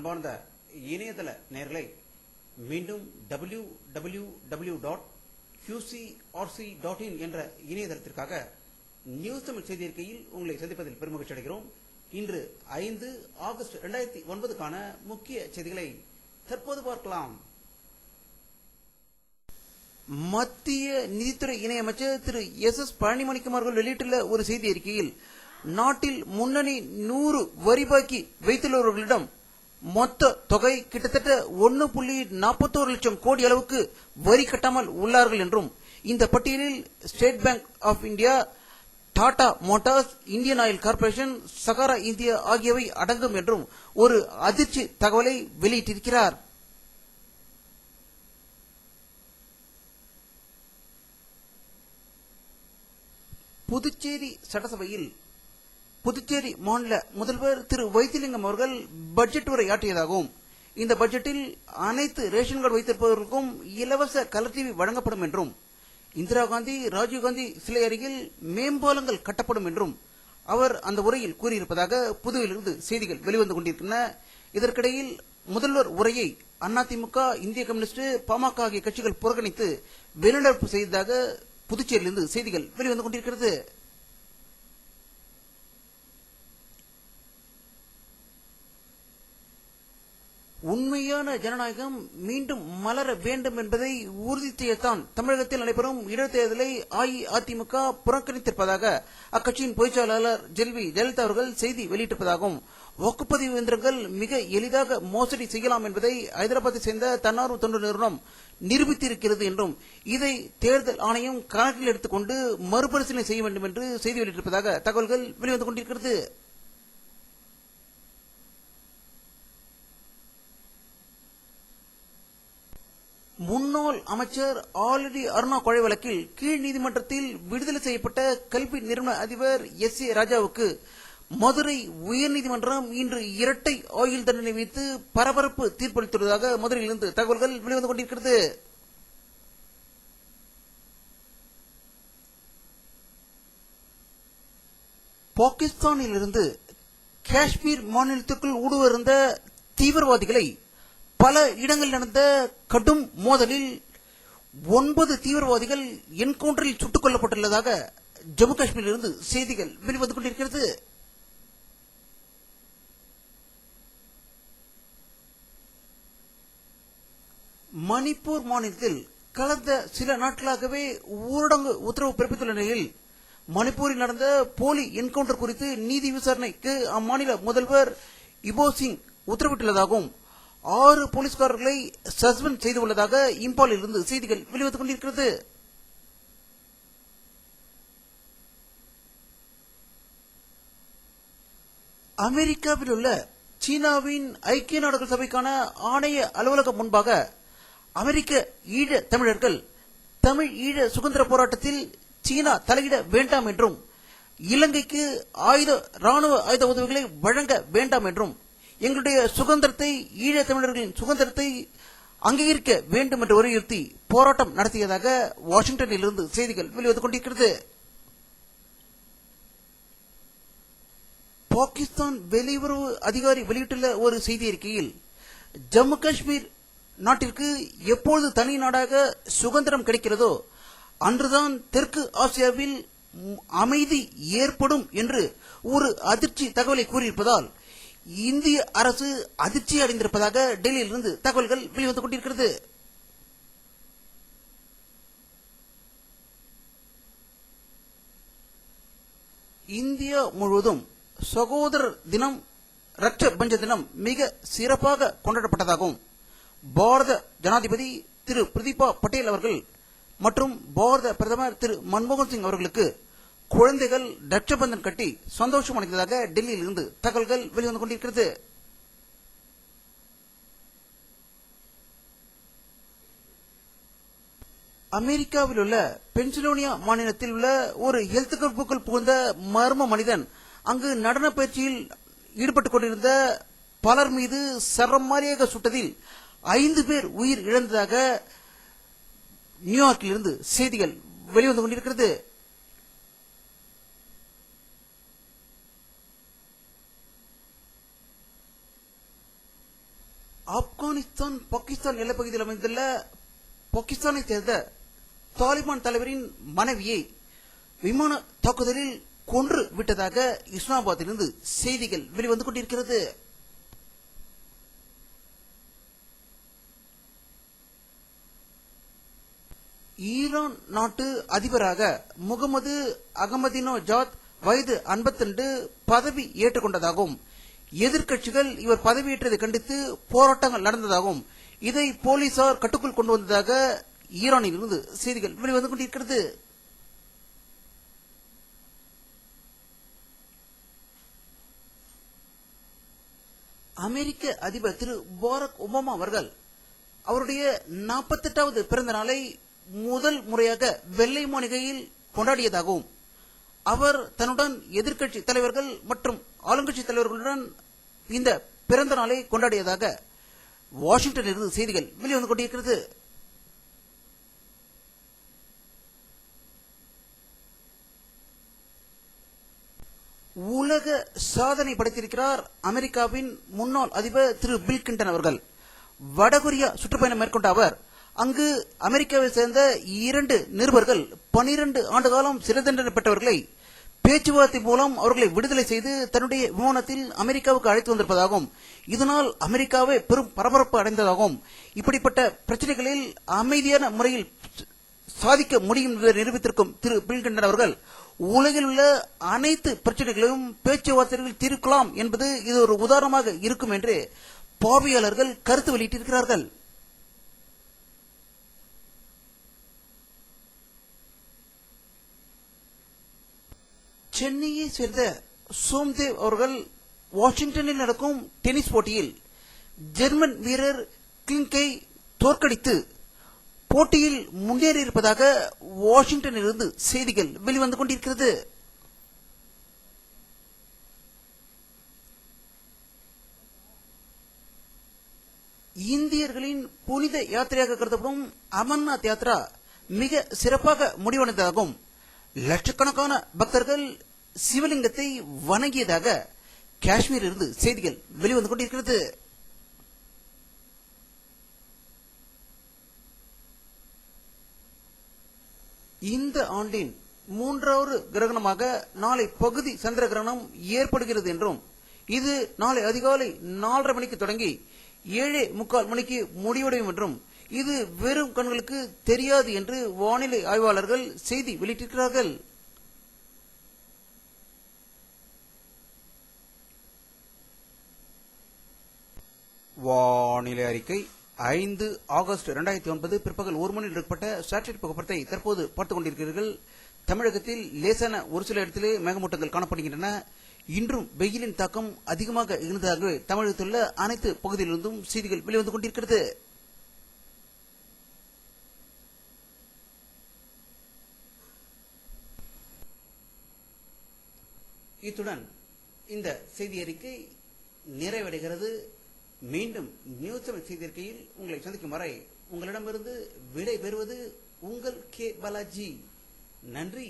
அன்பார்ந்த இணையதள நேயர்களை மீண்டும் www.qcrc.in என்ற இணையதளத்திற்காக நியூஸ் தமிழ் செய்தி அறிக்கையில் உங்களை சந்திப்பதில் பெருமகிழ்ச்சி அடைகிறோம். இன்று 5 ஆகஸ்ட் 2009க்கான முக்கிய செய்திகளை தற்போது பார்க்கலாம். மத்திய நிதித்துறை இணையமைச்சர் திரு SS பழனிமணிக்கம் அவர்கள் வெளியிட்டுள்ள ஒரு செய்தி அறிக்கையில், நாட்டில் முன்னணி 100 வரி பாக்கி வைத்துள்ளவர்களிடம் மொத்த தொகை கிட்டத்தட்ட 1.41 லட்சம் கோடி அளவுக்கு வரி கட்டாமல் உள்ளார்கள் என்றும், இந்த பட்டியலில் State Bank of India, Tata Motors, Indian Oil Corporation, Sahara India ஆகியவை அடங்கும் என்றும் ஒரு அதிர்ச்சி தகவலை வெளியிட்டிருக்கிறார். புதுச்சேரி சட்டசபையில் புதுச்சேரி மாநில முதல்வர் திரு வைத்திலிங்கம் அவர்கள் பட்ஜெட் உரை ஆற்றியதாகவும், இந்த பட்ஜெட்டில் அனைத்து ரேஷன் கார்டு வைத்திருப்பவர்களுக்கும் இலவச கலர் டிவி வழங்கப்படும் என்றும், இந்திரா காந்தி, ராஜீவ்காந்தி சிலை அருகில் மேம்பாலங்கள் கட்டப்படும் என்றும் அவர் அந்த உரையில் கூறியிருப்பதாக புதுவையிலிருந்து செய்திகள் வெளிவந்து கொண்டிருக்கின்றன. இதற்கிடையில் முதல்வர் உரையை அதிமுக, இந்திய கம்யூனிஸ்ட், பாமக ஆகிய கட்சிகள் புறக்கணித்து வெளிநடப்பு செய்ததாக புதுச்சேரியிலிருந்து செய்திகள் வெளிவந்து கொண்டிருக்கிறது. உண்மையான ஜனநாயகம் மீண்டும் மலர வேண்டும் என்பதை உறுதி செய்யத்தான் தமிழகத்தில் நடைபெறும் இடைத்தேர்தலை அஇஅதிமுக புறக்கணித்திருப்பதாக அக்கட்சியின் பொதுச்செயலாளர் ஜெல்வி ஜெயலலிதா அவர்கள் செய்தி வெளியிட்டிருப்பதாகவும், வாக்குப்பதிவு இயந்திரங்கள் மிக எளிதாக மோசடி செய்யலாம் என்பதை ஐதராபாத்தை சேர்ந்த தன்னார்வ தொண்டு நிறுவனம் நிரூபித்திருக்கிறது என்றும், இதை தேர்தல் ஆணையம் கணக்கில் எடுத்துக்கொண்டு மறுபரிசீலனை செய்ய வேண்டும் என்று செய்தி வெளியிட்டிருப்பதாக தகவல்கள் வெளிவந்து கொண்டிருக்கிறது. முன்னாள் அமைச்சர் ஆல்ரெடி அருணா கொலை வழக்கில் கீழ் நீதிமன்றத்தில் விடுதலை செய்யப்பட்ட கல்வி நிறுவன அதிபர் SA ராஜாவுக்கு மதுரை உயர்நீதிமன்றம் இன்று இரட்டை ஆயுள் தண்டனை விதித்து பரபரப்பு தீர்ப்பளித்துள்ளதாக மதுரையிலிருந்து தகவல்கள் வெளிவந்து கொண்டிருக்கிறது. பாகிஸ்தானிலிருந்து காஷ்மீர் மாநிலத்திற்குள் ஊடுருந்த தீவிரவாதிகளை பல இடங்களில் நடந்த கடும் மோதலில் 9 தீவிரவாதிகள் என்கவுண்டரில் சுட்டுக் கொல்லப்பட்டுள்ளதாக ஜம்மு காஷ்மீரிலிருந்து செய்திகள் வெளிவந்து கொண்டிருக்கிறது. மணிப்பூர் மாநிலத்தில் கடந்த சில நாட்களாகவே ஊரடங்கு உத்தரவு பிறப்பித்துள்ள நிலையில் மணிப்பூரில் நடந்த போலி என்கவுண்டர் குறித்து நீதி விசாரணைக்கு அம்மாநில முதல்வர் இபோ சிங் உத்தரவிட்டுள்ளதாகவும், 6 போலீஸ்காரர்களை சஸ்பெண்ட் செய்துள்ளதாக இம்பாலில் இருந்து செய்திகள் வெளிவந்து கொண்டிருக்கிறது. அமெரிக்காவில் உள்ள சீனாவின் ஐக்கிய நாடுகள் சபைக்கான ஆணைய அலுவலகம் முன்பாக அமெரிக்க ஈழ தமிழர்கள் தமிழ் ஈழ சுதந்திர போராட்டத்தில் சீனா தலையிட வேண்டாம் என்றும், இலங்கைக்கு ராணுவ ஆயுத உதவிகளை வழங்க வேண்டாம் என்றும், எங்களுடைய சுதந்திரத்தை, ஈழ தமிழர்களின் சுதந்திரத்தை அங்கீகரிக்க வேண்டும் என்று வலியுறுத்தி போராட்டம் நடத்தியதாக வாஷிங்டனில் இருந்து செய்திகள் வெளிவந்து கொண்டிருக்கிறது. பாகிஸ்தான் வெளியுறவு அதிகாரி வெளியிட்டுள்ள ஒரு செய்தி அறிக்கையில், ஜம்மு காஷ்மீர் நாட்டிற்கு எப்பொழுது தனி நாடாக சுதந்திரம் கிடைக்கிறதோ அன்றுதான் தெற்கு ஆசியாவில் அமைதி ஏற்படும் என்று ஒரு அதிர்ச்சி தகவலை கூறியிருப்பதால் இந்திய அரசு அதிர்ச்சி அடைந்திருப்பதாக டெல்லியிலிருந்து தகவல்கள் வெளிவந்து கொண்டிருக்கிறது. இந்தியா முழுவதும் சகோதரர் தினம், ரக்ஷா பஞ்ச தினம் மிக சிறப்பாக கொண்டாடப்பட்டதாகவும், பாரத ஜனாதிபதி திரு பிரதீபா பட்டேல் அவர்கள் மற்றும் பாரத பிரதமர் திரு மன்மோகன் சிங் அவர்களுக்கு குழந்தைகள் ரட்சபந்தன் கட்டி சந்தோஷம் அடைந்ததாக டெல்லியில் இருந்து தகவல்கள் வெளிவந்து கொண்டிருக்கிறது. அமெரிக்காவில் உள்ள பென்சிலோனியா மாநிலத்தில் உள்ள ஒரு ஹெல்த் கிளப்புக்குள் புகுந்த மர்ம மனிதன் அங்கு நடன பயிற்சியில் ஈடுபட்டுக் கொண்டிருந்த பலர் மீது சரமாரியாக சுட்டதில் 5 பேர் உயிர் இழந்ததாக நியூயார்க்கிலிருந்து செய்திகள் வெளிவந்து கொண்டிருக்கிறது. ஆப்கானிஸ்தான் பாகிஸ்தான் எல்லைப்பகுதியில் அமைந்துள்ள பாகிஸ்தானை சேர்ந்த தாலிபான் தலைவரின் மனைவியை விமான தாக்குதலில் கொன்று விட்டதாக இஸ்லாமாபாத்திலிருந்து செய்திகள் வெளிவந்து கொண்டிருக்கிறது. ஈரான் நாட்டு அதிபராக முகமது அகமதினோஜாத் வயது 52 பதவி ஏற்றுக்கொண்டதாகவும் எதிர்க்கட்சிகள் இவர் பதவியேற்றதை கண்டித்து போராட்டங்கள் நடந்ததாகவும் இதை போலீசார் கட்டுக்குள் கொண்டு வந்ததாக ஈரானில் இருந்து செய்திகள் வெளிவந்து கொண்டிருக்கிறது. அமெரிக்க அதிபர் திரு பாரக் ஒபாமா அவர்கள் அவருடைய 48வது பிறந்த நாளை முதல் முறையாக வெள்ளை மாளிகையில் கொண்டாடியதாகவும் அவர் தன்னுடன் எதிர்க்கட்சி தலைவர்கள் மற்றும் ஆளுங்கட்சி தலைவர்களுடன் இந்த பிறந்த நாளை கொண்டாடியதாக வாஷிங்டனில் இருந்து செய்திகள் வெளிவந்து கொண்டிருக்கிறது. உலக சாதனை படைத்திருக்கிறார் அமெரிக்காவின் முன்னாள் அதிபர் திரு பில் கிளின்டன் அவர்கள். வடகொரியா சுற்றுப்பயணம் மேற்கொண்ட அவர் அங்கு அமெரிக்காவை சேர்ந்த 2 நிருபர்கள் 12 ஆண்டு காலம் சிறை தண்டனை பெற்றவர்களை பேச்சுவார்த்தை மூலம் அவர்களை விடுதலை செய்து தன்னுடைய விமானத்தில் அமெரிக்காவுக்கு அழைத்து வந்திருப்பதாகவும் இதனால் அமெரிக்காவை பெரும் பரபரப்பு அடைந்ததாகவும் இப்படிப்பட்ட பிரச்சனைகளில் அமைதியான முறையில் சாதிக்க முடியும் என்பதை நிரூபித்திருக்கும் திரு பில் கிளின்டன் அவர்கள் உலகில் உள்ள அனைத்து பிரச்சனைகளையும் பேச்சுவார்த்தைகளில் தீர்க்கலாம் என்பது இது ஒரு உதாரணமாக இருக்கும் என்று பார்வையாளர்கள் கருத்து வெளியிட்டிருக்கிறார்கள். சென்னையை சேர்ந்த சோம்தேவ் அவர்கள் வாஷிங்டனில் நடக்கும் டென்னிஸ் போட்டியில் ஜெர்மன் வீரர் கிளிங்கை தோற்கடித்து போட்டியில் முன்னேறியிருப்பதாக வாஷிங்டனில் இருந்து செய்திகள் வெளிவந்து கொண்டிருக்கிறது. இந்தியர்களின் புனித யாத்திரையாக கருதப்படும் அமர்நாத் யாத்ரா மிக சிறப்பாக முடிவடைந்ததாகவும் லட்சக்கணக்கான பக்தர்கள் சிவலிங்கத்தை வணங்கியதாக காஷ்மீரில் இருந்து செய்திகள் வெளிவந்து கொண்டிருக்கிறது. இந்த ஆண்டின் 3வது கிரகணமாக நாளை பகுதி சந்திர கிரகணம் ஏற்படுகிறது என்றும் இது நாளை அதிகாலை 4:30 மணிக்கு தொடங்கி 7:45 மணிக்கு முடிவடையும் என்றும் இது வெறும் கண்களுக்கு தெரியாது என்று வானிலை ஆய்வாளர்கள் செய்தி வெளியிட்டிருக்கிறார்கள். வானிலை அறிக்கை 5 ஆகஸ்ட் 2009 பிற்பகல் 1 மணியில் ஏற்பட்ட சேட்டலைட் புகைப்படத்தை தற்போது பார்த்துக் கொண்டிருக்கிறீர்கள். தமிழகத்தில் லேசான ஒரு சில இடத்திலே மேகமூட்டங்கள் காணப்படுகின்றன. இன்றும் வெயிலின் தாக்கம் அதிகமாக இருந்ததாகவே தமிழகத்தில் உள்ள அனைத்து பகுதியிலிருந்தும் செய்திகள் வெளிவந்து கொண்டிருக்கிறது. இத்துடன் இந்த செய்தி அறிக்கை நிறைவடைகிறது. மீண்டும் நியூஸ் செய்தி அறிக்கையில் உங்களை சந்திக்கும் வரை உங்களிடமிருந்து விடை பெறுவது உங்கள் கே பாலாஜி. நன்றி.